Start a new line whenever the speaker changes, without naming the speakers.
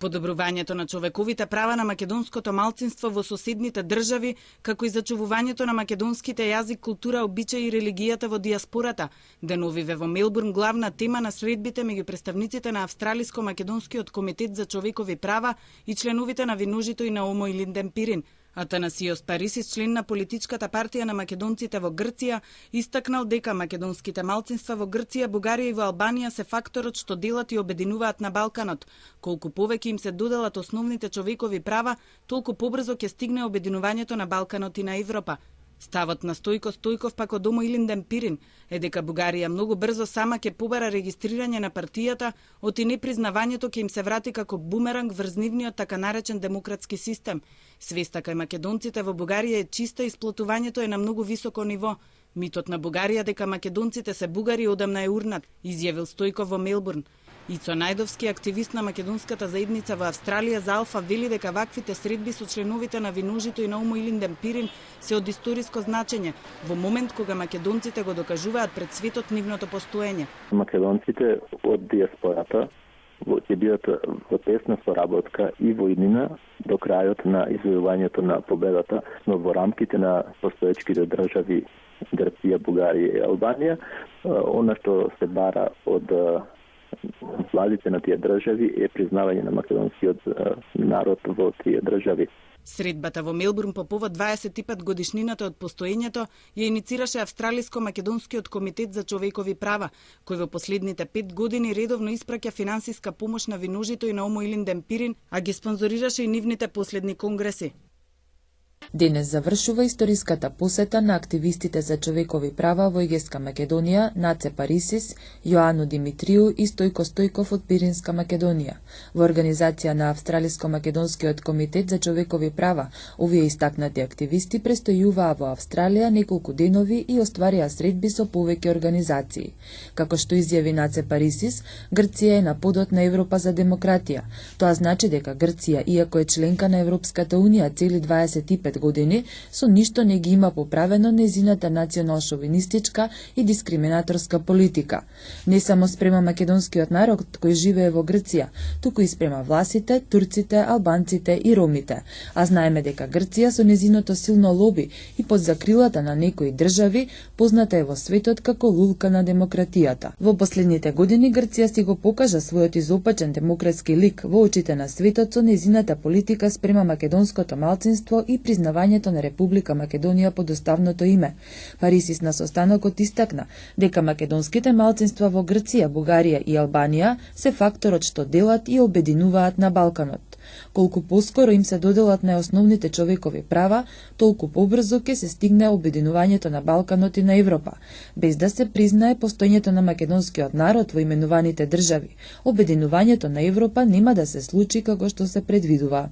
подобрувањето на човековите права на македонското малцинство во соседните држави, како и зачувувањето на македонските јазик, култура, обичаи и религијата во диаспората, деновиве во Мелбурн главна тема на средбите меѓу представниците на Австралиско-македонскиот комитет за човекови права и членовите на Виножито и на Омо и Линден Пирин. Атанасиос Парисис, член на политичката партија на македонците во Грција, истакнал дека македонските малцинства во Грција, Бугарија и во Албанија се факторот што делат и обединуваат на Балканот. Колку повеќе им се доделат основните човекови права, толку побрзо ќе стигне обединувањето на Балканот и на Европа. Ставот на Стојко Стојков пак од Омо и Линден Пирин е дека Бугарија многу брзо сама ќе побара регистрирање на партијата, оти непризнавањето ќе им се врати како бумеранг врз нивниот така наречен демократски систем. Свеста кај македонците во Бугарија е чиста и сплотувањето е на многу високо ниво. Митот на Бугарија дека македонците се бугари одамна е урнат, изјавил Стојков во Мелбурн. Ицо Најдовски, активист на македонската заедница во Австралија за Алфа, вели дека ваквите средби со членовите на Виножито и на Омо и Линден Пирин се од историско значење, во момент кога македонците го докажуваат пред светот нивното постоење.
Македонците од диаспората ќе бидат во тесна соработка и во иднина до крајот на извојувањето на победата, но во рамките на постоечките држави Грција, Бугарија и Албанија, она што се бара од владите на тие држави е признавање на македонскиот народ во тие држави.
Средбата во Мелбурн по повод 25 годишнината од постоењето ја иницираше Австралиско-македонскиот комитет за човекови права, кој во последните 5 години редовно испраќа финансиска помош на Виножито и на Омо и Линден Пирин, а ги спонзорираше и нивните последни конгреси.
Денес завршува историската посета на активистите за човекови права во Егејска Македонија, Наце Парисис, Јоано Димитрију и Стојко Стојков од Пиринска Македонија. Во организација на Австралиско-македонскиот комитет за човекови права, овие истакнати активисти престојуваа во Австралија неколку денови и остварија средби со повеќе организации. Како што изјави Наце Парисис, Грција е на подот на Европа за демократија. Тоа значи дека Грција, иако е членка на Европската унија цели 25 години, со ништо не ги има поправено незината национал-шовинистичка и дискриминаторска политика. Не само спрема македонскиот народ кој живее во Грција, туку и спрема власите, турците, албанците и ромите. А знаеме дека Грција со незиното силно лоби и под закрилата на некои држави позната е во светот како лулка на демократијата. Во последните години Грција си го покажа својот изопачен демократски лик во очите на светот со незината политика спрема македонското малцинство и признавањето на Република Македонија под уставното име. Парисис на состанокот истакна дека македонските малцинства во Грција, Бугарија и Албанија се факторот што делат и обединуваат на Балканот. Колку поскоро им се доделат најосновните човекови права, толку побрзо ќе се стигне обединувањето на Балканот и на Европа, без да се признае постоењето на македонскиот народ во именуваните држави. Обединувањето на Европа нема да се случи како што се предвидува.